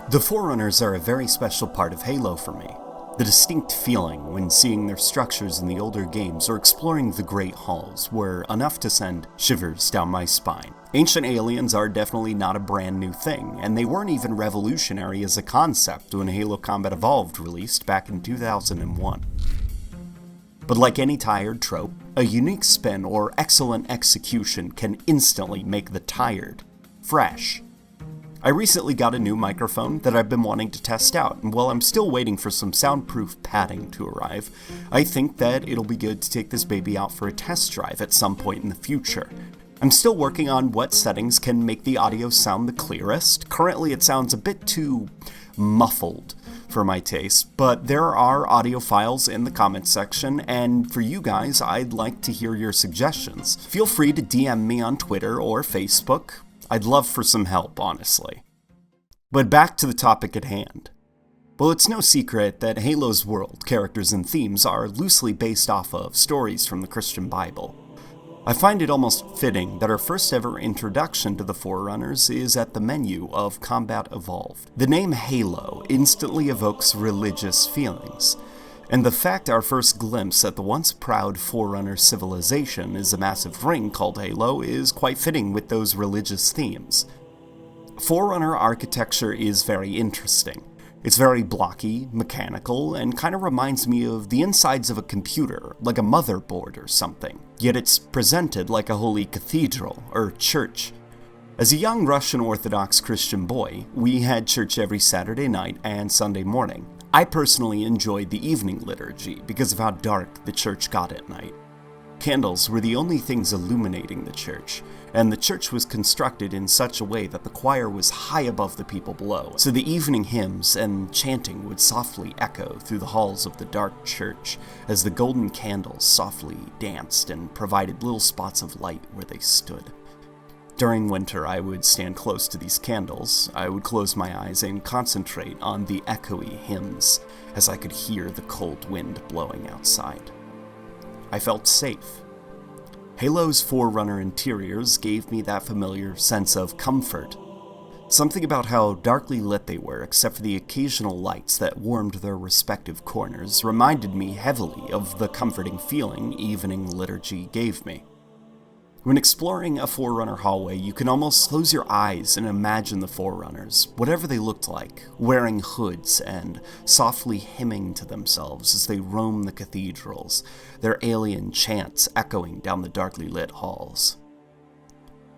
The Forerunners are a very special part of Halo for me. The distinct feeling when seeing their structures in the older games or exploring the Great Halls were enough to send shivers down my spine. Ancient aliens are definitely not a brand new thing, and they weren't even revolutionary as a concept when Halo Combat Evolved released back in 2001. But like any tired trope, a unique spin or excellent execution can instantly make the tired fresh. I recently got a new microphone that I've been wanting to test out, and while I'm still waiting for some soundproof padding to arrive, I think that it'll be good to take this baby out for a test drive at some point in the future. I'm still working on what settings can make the audio sound the clearest. Currently it sounds a bit too muffled for my taste, but there are audio files in the comments section, and for you guys, I'd like to hear your suggestions. Feel free to DM me on Twitter or Facebook. I'd love for some help, honestly. But back to the topic at hand. Well, it's no secret that Halo's world, characters, and themes are loosely based off of stories from the Christian Bible. I find it almost fitting that our first ever introduction to the Forerunners is at the menu of Combat Evolved. The name Halo instantly evokes religious feelings, and the fact our first glimpse at the once proud Forerunner civilization is a massive ring called Halo is quite fitting with those religious themes. Forerunner architecture is very interesting. It's very blocky, mechanical, and kind of reminds me of the insides of a computer, like a motherboard or something. Yet it's presented like a holy cathedral or church. As a young Russian Orthodox Christian boy, we had church every Saturday night and Sunday morning. I personally enjoyed the evening liturgy because of how dark the church got at night. Candles were the only things illuminating the church, and the church was constructed in such a way that the choir was high above the people below, so the evening hymns and chanting would softly echo through the halls of the dark church as the golden candles softly danced and provided little spots of light where they stood. During winter, I would stand close to these candles. I would close my eyes and concentrate on the echoey hymns as I could hear the cold wind blowing outside. I felt safe. Halo's Forerunner interiors gave me that familiar sense of comfort. Something about how darkly lit they were, except for the occasional lights that warmed their respective corners, reminded me heavily of the comforting feeling evening liturgy gave me. When exploring a Forerunner hallway, you can almost close your eyes and imagine the Forerunners, whatever they looked like, wearing hoods and softly hymning to themselves as they roam the cathedrals, their alien chants echoing down the darkly lit halls.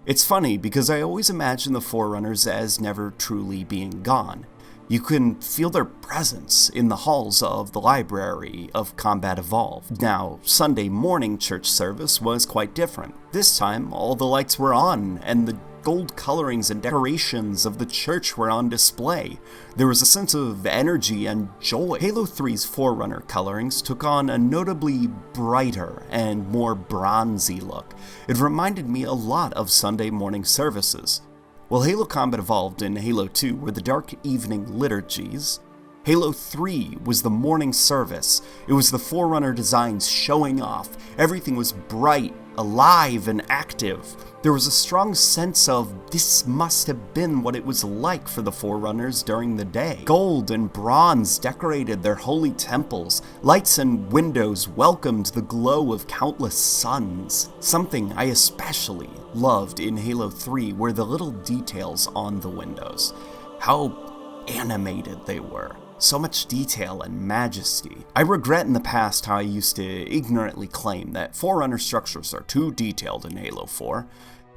It's funny because I always imagine the Forerunners as never truly being gone. You can feel their presence in the halls of the library of Combat Evolved. Now, Sunday morning church service was quite different. This time, all the lights were on, and the gold colorings and decorations of the church were on display. There was a sense of energy and joy. Halo 3's Forerunner colorings took on a notably brighter and more bronzy look. It reminded me a lot of Sunday morning services. While Halo Combat Evolved and Halo 2 were the dark evening liturgies, Halo 3 was the morning service. It was the Forerunner designs showing off. Everything was bright, alive, and active. There was a strong sense of this must have been what it was like for the Forerunners during the day. Gold and bronze decorated their holy temples. Lights and windows welcomed the glow of countless suns. Something I especially loved in Halo 3 were the little details on the windows. How animated they were. So much detail and majesty. I regret in the past how I used to ignorantly claim that Forerunner structures are too detailed in Halo 4,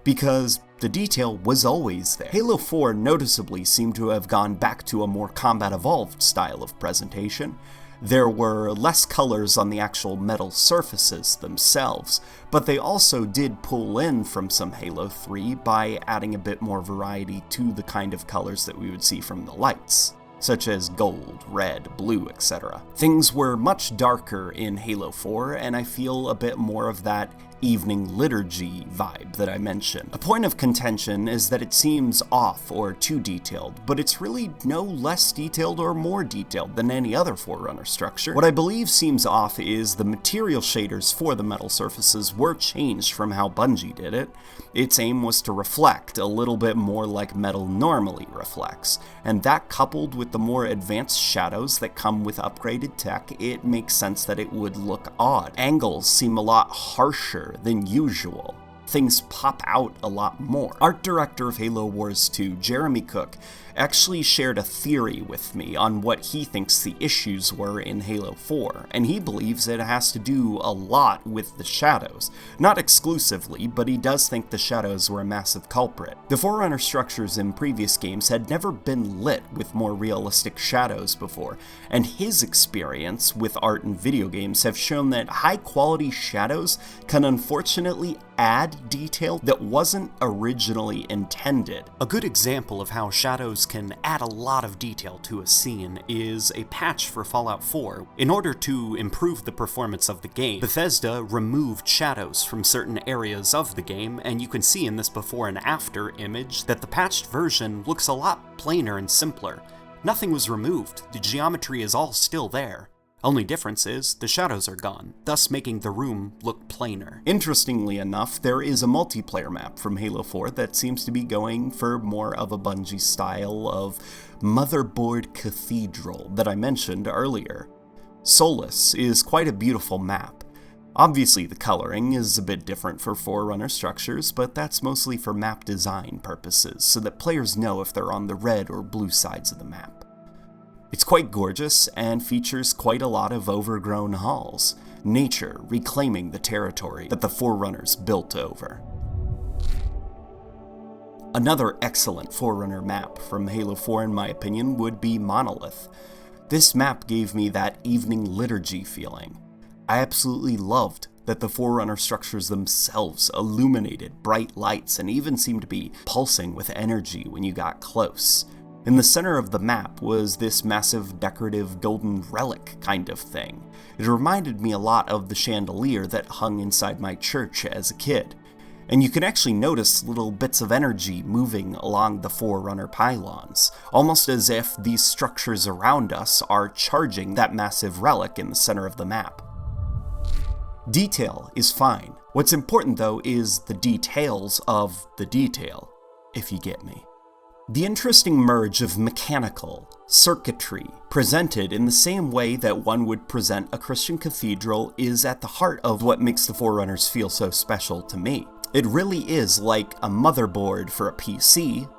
because the detail was always there. Halo 4 noticeably seemed to have gone back to a more Combat Evolved style of presentation. There were less colors on the actual metal surfaces themselves, but they also did pull in from some Halo 3 by adding a bit more variety to the kind of colors that we would see from the lights, such as gold, red, blue, etc. Things were much darker in Halo 4, and I feel a bit more of that evening liturgy vibe that I mentioned. A point of contention is that it seems off or too detailed, but it's really no less detailed or more detailed than any other Forerunner structure. What I believe seems off is the material shaders for the metal surfaces were changed from how Bungie did it. Its aim was to reflect a little bit more like metal normally reflects, and that coupled with the more advanced shadows that come with upgraded tech, it makes sense that it would look odd. Angles seem a lot harsher than usual. Things pop out a lot more. Art director of Halo Wars 2, Jeremy Cook, actually shared a theory with me on what he thinks the issues were in Halo 4, and he believes it has to do a lot with the shadows. Not exclusively, but he does think the shadows were a massive culprit. The Forerunner structures in previous games had never been lit with more realistic shadows before, and his experience with art in video games have shown that high-quality shadows can unfortunately add detail that wasn't originally intended. A good example of how shadows can add a lot of detail to a scene is a patch for Fallout 4. In order to improve the performance of the game, Bethesda removed shadows from certain areas of the game, and you can see in this before and after image that the patched version looks a lot plainer and simpler. Nothing was removed, the geometry is all still there. Only difference is, the shadows are gone, thus making the room look plainer. Interestingly enough, there is a multiplayer map from Halo 4 that seems to be going for more of a Bungie style of Motherboard Cathedral that I mentioned earlier. Solus is quite a beautiful map. Obviously the coloring is a bit different for Forerunner structures, but that's mostly for map design purposes, so that players know if they're on the red or blue sides of the map. It's quite gorgeous and features quite a lot of overgrown halls, nature reclaiming the territory that the Forerunners built over. Another excellent Forerunner map from Halo 4 in my opinion would be Monolith. This map gave me that evening liturgy feeling. I absolutely loved that the Forerunner structures themselves illuminated bright lights and even seemed to be pulsing with energy when you got close. In the center of the map was this massive decorative golden relic kind of thing. It reminded me a lot of the chandelier that hung inside my church as a kid. And you can actually notice little bits of energy moving along the Forerunner pylons, almost as if these structures around us are charging that massive relic in the center of the map. Detail is fine. What's important though is the details of the detail, if you get me. The interesting merge of mechanical, circuitry, presented in the same way that one would present a Christian cathedral is at the heart of what makes the Forerunners feel so special to me. It really is like a motherboard for a PC,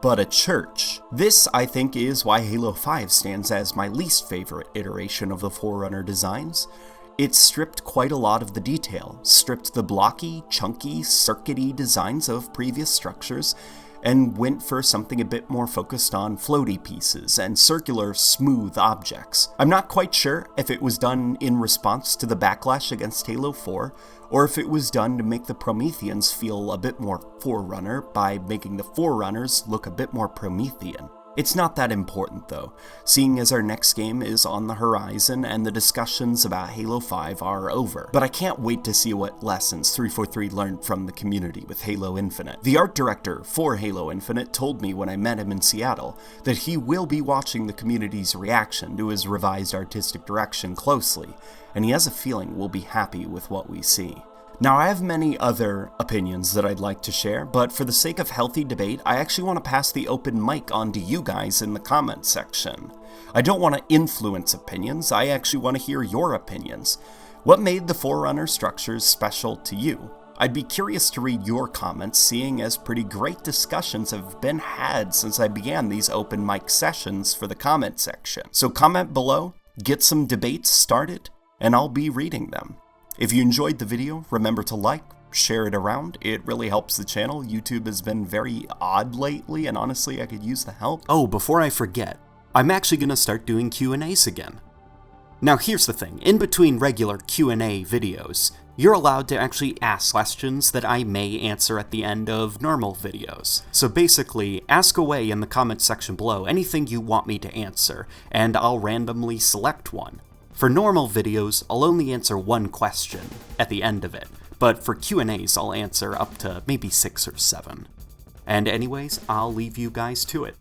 but a church. This, I think, is why Halo 5 stands as my least favorite iteration of the Forerunner designs. It stripped quite a lot of the detail, stripped the blocky, chunky, circuity designs of previous structures, and went for something a bit more focused on floaty pieces and circular, smooth objects. I'm not quite sure if it was done in response to the backlash against Halo 4, or if it was done to make the Prometheans feel a bit more Forerunner by making the Forerunners look a bit more Promethean. It's not that important though, seeing as our next game is on the horizon and the discussions about Halo 5 are over. But I can't wait to see what lessons 343 learned from the community with Halo Infinite. The art director for Halo Infinite told me when I met him in Seattle that he will be watching the community's reaction to his revised artistic direction closely, and he has a feeling we'll be happy with what we see. Now, I have many other opinions that I'd like to share, but for the sake of healthy debate, I actually want to pass the open mic on to you guys in the comment section. I don't want to influence opinions, I actually want to hear your opinions. What made the Forerunner structures special to you? I'd be curious to read your comments, seeing as pretty great discussions have been had since I began these open mic sessions for the comment section. So comment below, get some debates started, and I'll be reading them. If you enjoyed the video, remember to like, share it around. It really helps the channel. YouTube has been very odd lately, and honestly, I could use the help. Oh, before I forget, I'm actually going to start doing Q&As again. Now here's the thing, in between regular Q&A videos, you're allowed to actually ask questions that I may answer at the end of normal videos. So basically, ask away in the comment section below anything you want me to answer, and I'll randomly select one. For normal videos, I'll only answer one question at the end of it, but for Q&As I'll answer up to maybe 6 or 7. And anyways, I'll leave you guys to it.